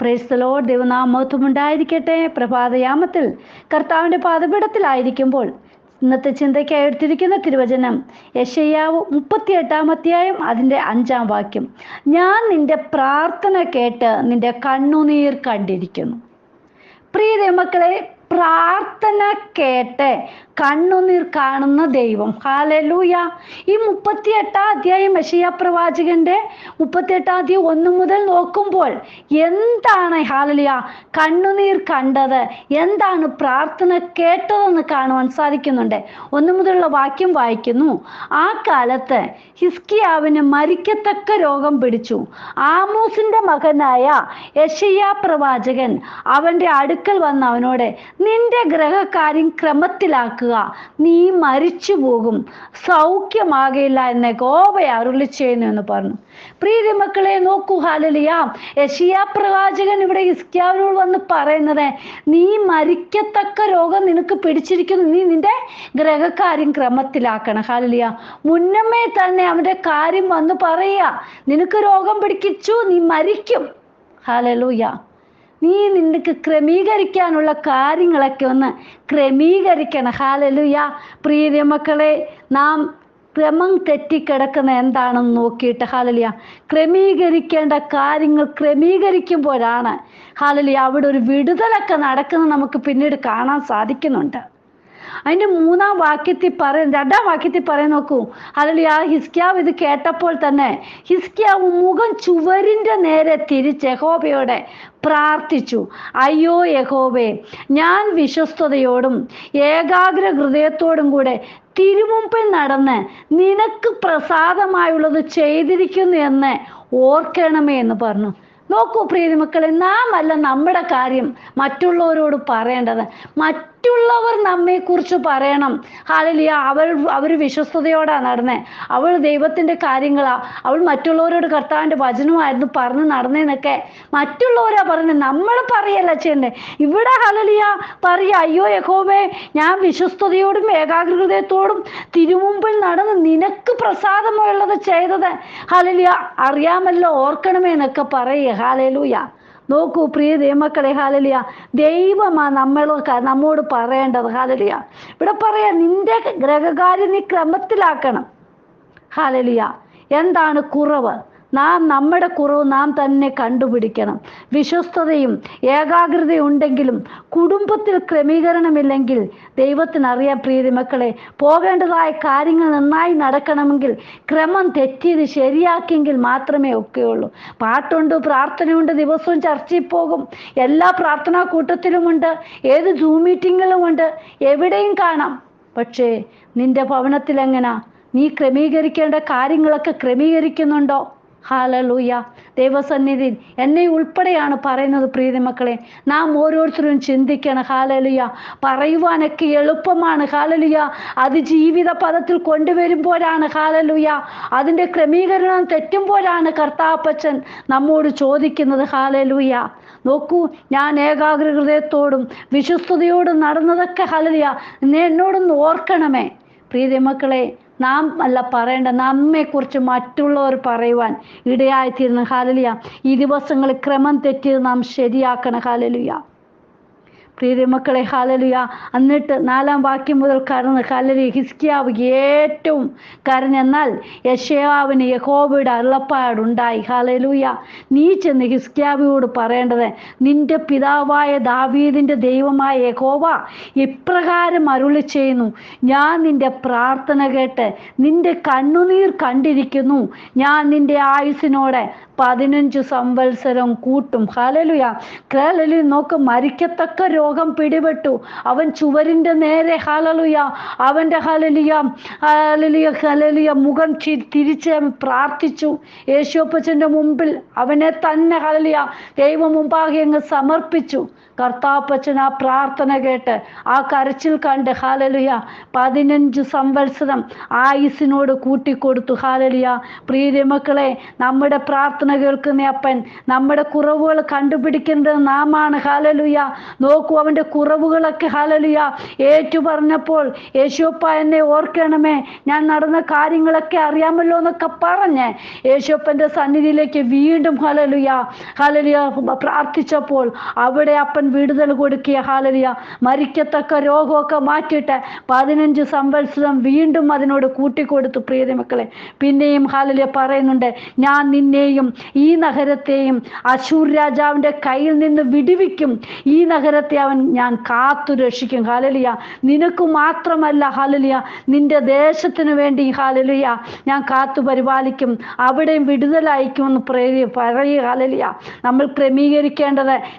Praise the Lord. ദൈവനാമം ഉണ്ടായിരിക്കട്ടെ. പ്രഭാതയാമത്തിൽ കർത്താവിൻ്റെ പാദപീഠത്തിലായിരിക്കുമ്പോൾ ഇന്നത്തെ ചിന്തയ്ക്കായി എടുത്തിരിക്കുന്ന തിരുവചനം യെശയ്യാവ് 38 അധ്യായം അതിൻ്റെ 5 വാക്യം. ഞാൻ നിന്റെ പ്രാർത്ഥന കേട്ട് നിന്റെ കണ്ണുനീർ കണ്ടിരിക്കുന്നു. പ്രിയ ദൈവമക്കളെ, പ്രാർത്ഥന കേട്ട് കണ്ണുനീർ കാണുന്ന ദൈവം. ഹല്ലേലൂയ. ഈ 38 അധ്യായം യെശയ്യാ പ്രവാചകന്റെ 38 അധ്യായം 1 മുതൽ നോക്കുമ്പോൾ എന്താണ് ഹല്ലേലൂയ കണ്ണുനീർ കണ്ടത്, എന്താണ് പ്രാർത്ഥന കേട്ടതെന്ന് കാണുവാൻ സാധിക്കുന്നുണ്ട്. 1 മുതലുള്ള വാക്യം വായിക്കുന്നു. ആ കാലത്ത് ഹിസ്കിയാവിന് മരിക്കത്തക്ക രോഗം പിടിച്ചു. ആമോസിന്റെ മകനായ യെശയ്യാ പ്രവാചകൻ അവന്റെ അടുക്കൽ വന്ന് അവനോട്, നിന്റെ ഗ്രഹകാര്യം ക്രമത്തിലാക്കുക, നീ മരിച്ചു പോകും, സൗഖ്യമാകയില്ല എന്ന് യഹോവ അരുളി ചെയ്യുന്നു എന്ന് പറഞ്ഞു. പ്രിയ മക്കളെ നോക്കൂ, ഹല്ലേലൂയ. യെശയ്യാ പ്രവാചകൻ ഇവിടെ ഹിസ്കിയാവിനോട് വന്ന് പറയുന്നത്, നീ മരിക്കത്തക്ക രോഗം നിനക്ക് പിടിച്ചിരിക്കുന്നു, നീ നിന്റെ ഗ്രഹകാര്യം ക്രമത്തിലാക്കണം. ഹല്ലേലൂയ. മുന്നമേ തന്നെ അവന്റെ കാര്യം വന്ന് പറയുക, നിനക്ക് രോഗം പിടിക്കിച്ചു, നീ മരിക്കും. ഹല്ലേലൂയ. നീ നിനക്ക് ക്രമീകരിക്കാനുള്ള കാര്യങ്ങളൊക്കെ ഒന്ന് ക്രമീകരിക്കണം. ഹല്ലേലൂയ. പ്രിയ മക്കളെ, നാം ക്രമം തെറ്റിക്കിടക്കുന്ന എന്താണെന്ന് നോക്കിയിട്ട് ഹല്ലേലൂയ ക്രമീകരിക്കേണ്ട കാര്യങ്ങൾ ക്രമീകരിക്കുമ്പോഴാണ് ഹല്ലേലൂയ അവിടെ ഒരു വിടുതലൊക്കെ നടക്കുന്നത് നമുക്ക് പിന്നീട് കാണാൻ സാധിക്കുന്നുണ്ട്. അതിൻ്റെ 2 വാക്യത്തിൽ പറയാൻ നോക്കൂ. ഹല്ലേലൂയ. ഹിസ്കിയാവ് ഇത് കേട്ടപ്പോൾ തന്നെ ഹിസ്കിയാവ് മുഖം ചുവരിൻ്റെ നേരെ തിരിച്ച് യഹോവയോടെ പ്രാർത്ഥിച്ചു. അയ്യോ യഹോവേ, ഞാൻ വിശ്വസ്തയോടും ഏകാഗ്ര ഹൃദയത്തോടും കൂടെ തിരുമുമ്പിൽ നടന്ന് നിനക്ക് പ്രസാദമായുള്ളത് ചെയ്തിരിക്കുന്നു എന്ന് ഓർക്കണമേ എന്ന് പറഞ്ഞു. നോക്കൂ പ്രിയ മക്കളെ, നാം അല്ല നമ്മുടെ കാര്യം മറ്റുള്ളവരോട് പറയേണ്ടത്, മറ്റുള്ളവർ നമ്മെക്കുറിച്ച് പറയണം. ഹല്ലേലൂയ. അവർ വിശ്വസ്തയോടാണ് നടന്നേ, അവൾ ദൈവത്തിൻ്റെ കാര്യങ്ങളാ, അവൾ മറ്റുള്ളവരോട് കർത്താവിൻ്റെ വചനമായിരുന്നു പറഞ്ഞ് നടന്നേന്നൊക്കെ മറ്റുള്ളവരാ പറയുന്നത്, നമ്മൾ പറയല്ല ചെയ്യണ്ടേ. ഇവിടെ ഹല്ലേലൂയ പറയുക, അയ്യോ യഹോവേ, ഞാൻ വിശ്വസ്തയോടും ഏകാഗ്രതയോടും തിരുമുമ്പിൽ നടന്ന് നിനക്ക് പ്രസാദമുള്ളത് ചെയ്തത് ഹല്ലേലൂയ അറിയാമല്ലോ, ഓർക്കണമേ എന്നൊക്കെ പറയുക. ഹല്ലേലൂയ. നോക്കൂ പ്രിയ ദൈവമക്കളെ, ഹല്ലേലൂയ ദൈവമാ നമ്മോട് പറയേണ്ടത്. ഹല്ലേലൂയ. ഇവിടെ പറയാ, നിന്റെ ഗ്രഹകാര്യം നീ ക്രമത്തിലാക്കണം. ഹല്ലേലൂയ. എന്താണ് കുറവ്? നമ്മുടെ കുറവ് നാം തന്നെ കണ്ടുപിടിക്കണം. വിശ്വസ്തതയും ഏകാഗ്രതയും ഉണ്ടെങ്കിലും കുടുംബത്തിൽ ക്രമീകരണമില്ലെങ്കിൽ ദൈവത്തിനറിയാം. പ്രിയ മക്കളെ, പോകേണ്ടതായ കാര്യങ്ങൾ നന്നായി നടക്കണമെങ്കിൽ ക്രമം തെറ്റിയത് ശരിയാക്കിയെങ്കിൽ മാത്രമേ ഒക്കെയുള്ളൂ. പാട്ടുണ്ട്, പ്രാർത്ഥനയുണ്ട്, ദിവസവും ചർച്ചയിൽ പോകും, എല്ലാ പ്രാർത്ഥനാ കൂട്ടത്തിലുമുണ്ട്, ഏത് സൂം മീറ്റിങ്ങിലുമുണ്ട്, എവിടെയും കാണാം. പക്ഷേ നിന്റെ ഭവനത്തിൽ എങ്ങനാ? നീ ക്രമീകരിക്കേണ്ട കാര്യങ്ങളൊക്കെ ക്രമീകരിക്കുന്നുണ്ടോ? ഹല്ലേലൂയ. ദൈവസന്നിധി എന്നെ ഉൾപ്പെടെയാണ് പറയുന്നത്. പ്രിയ മക്കളെ, നാം ഓരോരുത്തരും ചിന്തിക്കണം. ഹല്ലേലൂയ. പറയുവാനൊക്കെ എളുപ്പമാണ്. ഹല്ലേലൂയ. അത് ജീവിത പദത്തിൽ കൊണ്ടുവരുമ്പോഴാണ് ഹല്ലേലൂയ അതിൻ്റെ ക്രമീകരണം തെറ്റുമ്പോഴാണ് കർത്താപ്പച്ചൻ നമ്മോട് ചോദിക്കുന്നത്. ഹല്ലേലൂയ. നോക്കൂ, ഞാൻ ഏകാഗ്ര ഹൃദയത്തോടും വിശ്വസ്തയോടും നടന്നതൊക്കെ ഹല്ലേലൂയ എന്നോടൊന്ന് ഓർക്കണമേ. പ്രിയ മക്കളെ, നാം അല്ല പറയേണ്ട, നമ്മെക്കുറിച്ച് മറ്റുള്ളവർ പറയുവാൻ ഇടയായിത്തീരുന്നു. ഹല്ലേലൂയ. ഈ ദിവസങ്ങളിൽ ക്രമം തെറ്റിയത് നാം ശരിയാക്കണം. ഹല്ലേലൂയ. പ്രിയ മക്കളെ, ഹല്ലേലൂയ. എന്നിട്ട് 4 വാക്യം മുതൽ കരഞ്ഞ് ഹല്ലേലൂയ ഹിസ്കിയാവ് ഏറ്റവും കരഞ്ഞെന്നാൽ യെശയ്യാവിന് യഹോവയുടെ അരുളപ്പാടുണ്ടായി. ഹല്ലേലൂയ. നീ ചെന്ന് ഹിസ്കിയാവിനോട് പറയേണ്ടത്, നിന്റെ പിതാവായ ദാവീദിന്റെ ദൈവമായ യഹോവ ഇപ്രകാരം അരുളി ചെയ്യുന്നു, ഞാൻ നിന്റെ പ്രാർത്ഥന കേട്ട് നിന്റെ കണ്ണുനീർ കണ്ടിരിക്കുന്നു, ഞാൻ നിന്റെ ആയുസ്സിനോടെ 15 സംവത്സരം കൂട്ടും. ഹല്ലേലൂയ. ഹല്ലേലൂയ. നോക്ക്, മരിക്കത്തക്ക രോഗം പിടിപെട്ടു. അവൻ ചുവരിൻ്റെ നേരെ ഹല്ലേലൂയ അവൻ്റെ ഹല്ലേലൂയ ഹല്ലേലൂയ ഹല്ലേലൂയ മുഖം തിരിച്ച് പ്രാർത്ഥിച്ചു. യേശുപ്പച്ചൻ്റെ മുമ്പിൽ അവനെ തന്നെ ഹല്ലേലൂയ ദൈവം മുമ്പാകെ അങ്ങ് സമർപ്പിച്ചു. കർത്താപ്പച്ചൻ ആ പ്രാർത്ഥന കേട്ട് ആ കരച്ചിൽ കണ്ട് ഹല്ലേലൂയ 15 സംവത്സരം ആയുസ്സിനോട് കൂട്ടിക്കൊടുത്തു. ഹല്ലേലൂയ. പ്രിയ മക്കളെ, നമ്മുടെ പ്രാർത്ഥന കേൾക്കുന്ന അപ്പൻ നമ്മുടെ കുറവുകൾ കണ്ടുപിടിക്കേണ്ടത് നാമാണ്. ഹല്ലേലൂയ. നോക്കൂ, നോക്കൂ, അവൻ്റെ കുറവുകളൊക്കെ ഹല്ലേലൂയ ഏറ്റു പറഞ്ഞപ്പോൾ, യേശുപ്പ എന്നെ ഓർക്കണമേ, ഞാൻ നടന്ന കാര്യങ്ങളൊക്കെ അറിയാമല്ലോ എന്നൊക്കെ പറഞ്ഞ് യേശുപ്പൻ്റെ സന്നിധിയിലേക്ക് വീണ്ടും ഹല്ലേലൂയ ഹല്ലേലൂയ പ്രാർത്ഥിച്ചപ്പോൾ അവിടെ അപ്പൻ വിടുതൽ കൊടുക്കുക. ഹല്ലേലൂയ മരിക്കത്തക്ക രോഗമൊക്കെ മാറ്റിയിട്ട് 15 സംവത്സരം വീണ്ടും അതിനോട് കൂട്ടിക്കൊടുത്തു. പ്രിയ മക്കളെ, പിന്നെയും ഹല്ലേലൂയ പറയുന്നുണ്ട്, ഞാൻ നിന്നെയും ഈ നഗരത്തെയും അശൂർ രാജാവിൻ്റെ കയ്യിൽ നിന്ന് വിടുവിക്കും, ഈ നഗരത്തെ ഞാൻ കാത്തു രക്ഷിക്കും. ഹല്ലേലൂയ നിനക്ക് മാത്രമല്ല ഹല്ലേലൂയ നിന്റെ ദേശത്തിന് വേണ്ടി ഹല്ലേലൂയ ഞാൻ കാത്തു പരിപാലിക്കും, അവിടെയും വിടുതലയക്കുമെന്ന് പറയുക. ഹല്ലേലൂയ നമ്മൾ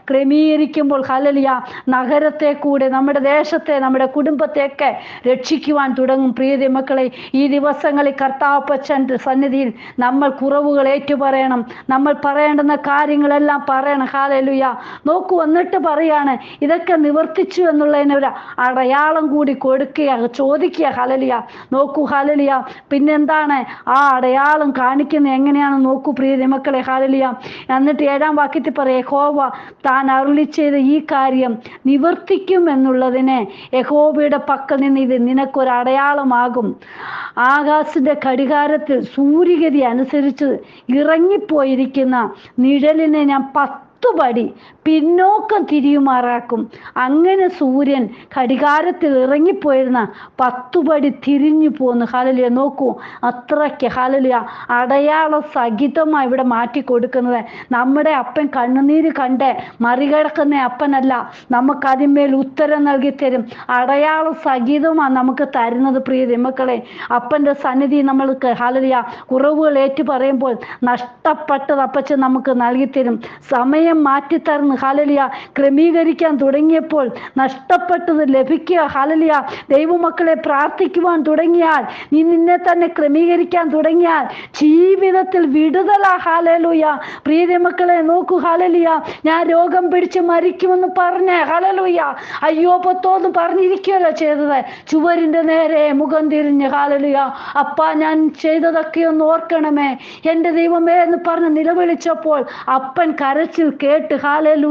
ക്രമീകരിക്കുമ്പോൾ ഹല്ലേലൂയ നഗരത്തെ കൂടെ നമ്മുടെ ദേശത്തെ നമ്മുടെ കുടുംബത്തെയൊക്കെ രക്ഷിക്കുവാൻ തുടങ്ങും. പ്രിയ മക്കളെ, ഈ ദിവസങ്ങളിൽ കർത്താവപ്പച്ചൻ്റെ സന്നിധിയിൽ നമ്മൾ കുറവുകൾ ഏറ്റുപറയണം. നമ്മൾ പറയേണ്ടുന്ന കാര്യങ്ങളെല്ലാം പറയണം. ഹല്ലേലൂയ നോക്കൂ, എന്നിട്ട് പറയാണ് ഇതൊക്കെ നിവർത്തിച്ചു എന്നുള്ളതിനൊരു അടയാളം കൂടി കൊടുക്കുക, ചോദിക്കുക. ഹല്ലേലൂയ നോക്കൂ, ഹല്ലേലൂയ പിന്നെന്താണ് ആ അടയാളം കാണിക്കുന്നത് എങ്ങനെയാണെന്ന് നോക്കൂ പ്രിയ മക്കളെ. ഹല്ലേലൂയ എന്നിട്ട് 7-ാം വാക്യത്തിൽ പറയും, യഹോവ താൻ അരുളി ചെയ്ത ഈ കാര്യം നിവർത്തിക്കും എന്നുള്ളതിന് യഹോവയുടെ പക്കൽ നിന്ന് ഇത് നിനക്കൊരു അടയാളമാകും. ആകാശത്തിന്റെ ഘടികാരത്തിൽ സൂര്യഗതി അനുസരിച്ച് ഇറങ്ങിപ്പോയിരിക്കുന്ന നിഴലിനെ ഞാൻ 10 പടി പിന്നോക്കം തിരിയുമാറാക്കും. അങ്ങനെ സൂര്യൻ ഘടികാരത്തിൽ ഇറങ്ങിപ്പോയിരുന്ന 10 പടി തിരിഞ്ഞു പോന്നു. ഹല്ലേലൂയ നോക്കൂ, അത്രയ്ക്ക് ഹല്ലേലൂയ അടയാള സഹിതമായി ഇവിടെ മാറ്റി കൊടുക്കുന്നത്. നമ്മുടെ അപ്പൻ കണ്ണുനീര് കണ്ട് മറികടക്കുന്ന അപ്പനല്ല, നമുക്ക് അതിന്മേൽ ഉത്തരം നൽകി തരും. അടയാള സഹിതമാണ് നമുക്ക് തരുന്നത്. പ്രിയ മക്കളെ, അപ്പൻ്റെ സന്നിധി നമ്മൾക്ക് ഹല്ലേലൂയ കുറവുകൾ ഏറ്റു പറയുമ്പോൾ നഷ്ടപ്പെട്ടത് അപ്പച്ചൻ നമുക്ക് നൽകി തരും. സമയം മാറ്റിത്തരുന്നു. ഹല്ലേലൂയ ക്രമീകരിക്കാൻ തുടങ്ങിയപ്പോൾ നഷ്ടപ്പെട്ടത് ലഭിക്കുക. ഹല്ലേലൂയ ദൈവമക്കളെ പ്രാർത്ഥിക്കുവാൻ തുടങ്ങിയാൽ, നീ നിന്നെ തന്നെ ക്രമീകരിക്കാൻ തുടങ്ങിയാൽ ജീവിതത്തിൽ വിടുതലാ. ഹല്ലേലൂയ പ്രിയ മക്കളെ നോക്കൂ, ഹല്ലേലൂയ ഞാൻ രോഗം പിടിച്ച് മരിക്കുമെന്ന് പറഞ്ഞ് ഹല്ലേലൂയ അയ്യോ പത്തോന്ന് പറഞ്ഞിരിക്കുകയല്ലോ ചെയ്തത്. ചുവരിൻ്റെ നേരെ മുഖം തിരിഞ്ഞ് ഹല്ലേലൂയ അപ്പാ ഞാൻ ചെയ്തതൊക്കെ ഒന്ന് ഓർക്കണമേ എൻ്റെ ദൈവമേ എന്ന് പറഞ്ഞ് നിലവിളിച്ചപ്പോൾ അപ്പൻ കരച്ചിൽ കേട്ട് ഹല്ലേലൂയ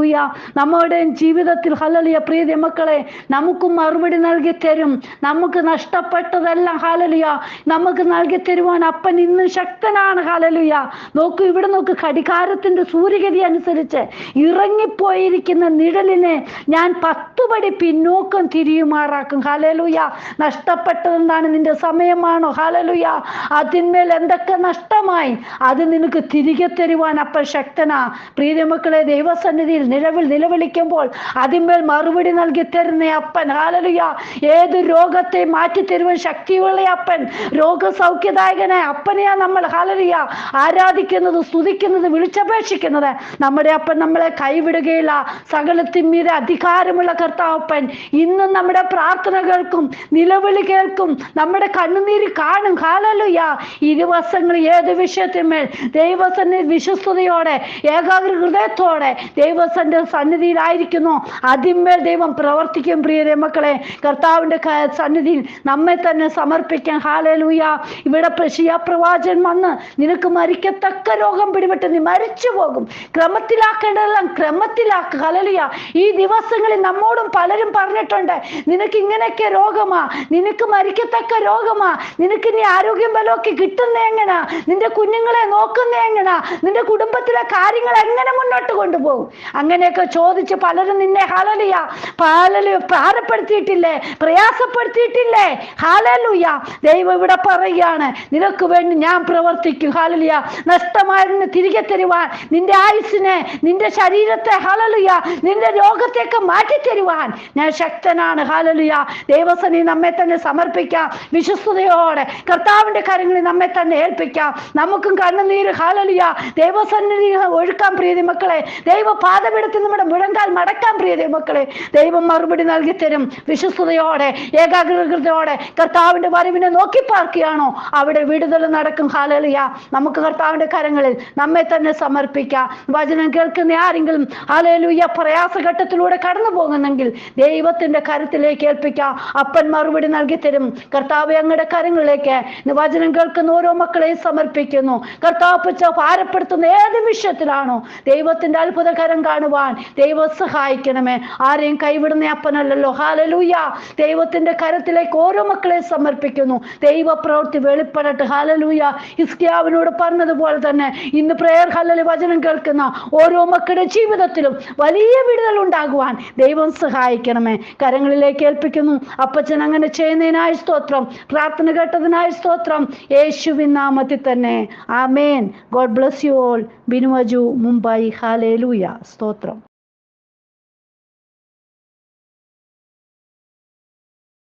നമ്മുടെ ജീവിതത്തിൽ ഹല്ലേലൂയ പ്രിയ മക്കളെ നമുക്ക് മറുപടി നൽകി തരും. നമുക്ക് നഷ്ടപ്പെട്ടതെല്ലാം ഹല്ലേലൂയ നമുക്ക് നൽകി തരുവാൻ അപ്പൻ ഇന്ന് ശക്തനാണ്. ഹല്ലേലൂയ നോക്കൂ, ഇവിടെ നോക്ക്, ഘടികാരത്തിന്റെ സൂര്യഗതി അനുസരിച്ച് ഇറങ്ങിപ്പോയിരിക്കുന്ന നിഴലിനെ ഞാൻ 10 പടി പിന്നോക്കം തിരിയുമാറാക്കും. ഹല്ലേലൂയ നഷ്ടപ്പെട്ടതെന്താണ്? നിന്റെ സമയമാണോ? ഹല്ലേലൂയ അതിന്മേൽ എന്തൊക്കെ നഷ്ടമായി അത് നിനക്ക് തിരികെ തരുവാൻ അപ്പൻ ശക്തനാ. പ്രിയ മക്കളെ, ദൈവസന്നിധിയിൽ നിലവിളിക്കുമ്പോൾ അതിന്മേൽ മറുപടി നൽകി തരുന്ന അപ്പൻ. ഹല്ലേലൂയ ഏത് രോഗത്തെ മാറ്റി തരുവാൻ ശക്തിയുള്ള അപ്പൻ, രോഗസൗഖ്യദായകനായ അപ്പനെയാ നമ്മൾ ഹല്ലേലൂയ ആരാധിക്കുന്നത്, സ്തുതിക്കുന്നത്, വിളിച്ചപേക്ഷിക്കുന്നത്. നമ്മുടെ അപ്പൻ നമ്മളെ കൈവിടുകയില്ല. സകലത്തിൻ മീതെ അധികാരമുള്ള കർത്താവപ്പൻ ഇന്നും നമ്മുടെ പ്രാർത്ഥന കേൾക്കും, നിലവിളി കേൾക്കും, നമ്മുടെ കണ്ണുനീര് കാണും. ഹല്ലേലൂയ ഈ ദിവസങ്ങൾ ഏത് വിഷയത്തിന്മേൽ ദൈവസന്നിധി വിശ്വസ്തയോടെ ഏകാഗ്ര ഹൃദയത്തോടെ ദൈവത്തിന്റെ സന്നിധിയിലായിരിക്കുന്നു അതിന്മേൽ ദൈവം പ്രവർത്തിക്കും. പ്രിയ മക്കളെ, കർത്താവിന്റെ സന്നിധിയിൽ നമ്മെ തന്നെ സമർപ്പിക്കാൻ. ഹല്ലേലൂയ ഇവിടെ പ്രവാചകൻ വന്ന് നിനക്ക് മരിക്കത്തക്ക രോഗം പിടിപെട്ട് നീ മരിച്ചു പോകും, ക്രമത്തിലാക്കേണ്ടതെല്ലാം ക്രമത്തിലാക്കുക. ഹല്ലേലൂയ ഈ ദിവസങ്ങളിൽ നമ്മോടും പലരും പറഞ്ഞിട്ടുണ്ട്, നിനക്ക് ഇങ്ങനെയൊക്കെ രോഗമാ, നിനക്ക് മരിക്കത്തക്ക രോഗമാ, നിനക്ക് നീ ആരോഗ്യം ബലമൊക്കെ കിട്ടുന്ന എങ്ങനാ, നിന്റെ കുഞ്ഞുങ്ങളെ നോക്കുന്ന എങ്ങനാ, നിന്റെ കുടുംബത്തിലെ കാര്യങ്ങൾ എങ്ങനെ മുന്നോട്ട് കൊണ്ടുപോകും? അങ്ങനെയൊക്കെ ചോദിച്ച് പലരും നിന്നെ ഹല്ലേലൂയ ഭാരപ്പെടുത്തിയിട്ടില്ലേ, പ്രയാസപ്പെടുത്തിയിട്ടില്ലേ? ഹല്ലേലൂയ ദൈവം ഇവിടെ പറയുകയാണ്, നിനക്ക് വേണ്ടി ഞാൻ പ്രവർത്തിക്കും. ഹല്ലേലൂയ നഷ്ടമായിരുന്നു തിരികെ തരുവാൻ, നിന്റെ ആയുസ്സിനെ, നിന്റെ ശരീരത്തെ ഹല്ലേലൂയ നിന്റെ രോഗത്തെയൊക്കെ മാറ്റി തരുവാൻ ഞാൻ ശക്തനാണ്. ഹല്ലേലൂയ ദൈവസന്നിധി നമ്മെ തന്നെ സമർപ്പിക്കാം, വിശ്വസ്തയോടെ കർത്താവിന്റെ കരങ്ങളിൽ നമ്മെ തന്നെ ഏൽപ്പിക്കാം. നമുക്കും കണ്ണുനീര് ഹല്ലേലൂയ ദൈവസന്നിധി ഒഴുക്കാൻ. പ്രിയ മക്കളെ, ദൈവ പാദപീഠത്തിൽ നമ്മുടെ മുഴങ്കാൽ മടക്കാൻ. പ്രിയ മക്കളെ, ദൈവം മറുപടി നൽകി തരും. വിശ്വസ്തയോടെ ഏകാഗ്രതയോടെ കർത്താവിന്റെ വരവിനെ നോക്കി പാർക്കുകയാണോ അവിടെ വിടുതൽ നടക്കും. ഹല്ലേലൂയ നമുക്ക് കർത്താവിന്റെ കരങ്ങളിൽ നമ്മെ തന്നെ സമർപ്പിക്കാം. വചനം കേൾക്കുന്ന ആരെങ്കിലും ഹല്ലേലൂയ പ്രയാസഘട്ടത്തിലൂടെ കടന്നു പോകുന്നെങ്കിൽ ദൈവത്തിന്റെ കരത്തിലേക്ക് ഏൽപ്പിക്കാം. അപ്പൻ മറുപടി നൽകി തരും. കർത്താവ് അങ്ങയുടെ കരങ്ങളിലേക്ക് വചനം കേൾക്കുന്ന ഓരോ മക്കളെയും സമർപ്പിക്കുന്നു. കർത്താവ് ഭാരപ്പെടുത്തുന്ന ഏത് വിഷയത്തിലാണോ ദൈവത്തിന്റെ ദൈവത്തിന്റെ അത്ഭുതകരം കാണുവാൻ ദൈവം സഹായിക്കണമേ. ആരെയും കൈവിടുന്ന അപ്പനല്ലല്ലോ. ഹല്ലേലൂയ. ദൈവത്തിന്റെ കരത്തിലേക്ക് ഓരോ മക്കളെ സമർപ്പിക്കുന്നു. ദൈവപ്രവൃത്തി വെളിപ്പെടട്ടെ. ഹല്ലേലൂയ. ഹിസ്കിയാവിനോട് പറഞ്ഞതുപോലെ തന്നെ ഇന്ന് പ്രേയർ ഹല്ലേലൂയ വചനം കേൾക്കുന്ന ഓരോ മക്കളുടെ ജീവിതത്തിലും വലിയ വിടുതൽ ഉണ്ടാകുവാൻ ദൈവം സഹായിക്കണമേ. കരങ്ങളിലേക്ക് ഏൽപ്പിക്കുന്നു. അപ്പച്ചൻ അങ്ങനെ ചെയ്യുന്നതിനായി സ്തോത്രം. പ്രാർത്ഥന കേട്ടതിനായി സ്തോത്രം. യേശുവിൻ നാമത്തിൽ തന്നെ ആമേൻ. God bless you all. ബിനുവജു, മുംബൈ. ഹല്ലേലൂയ. സ്തോത്രം.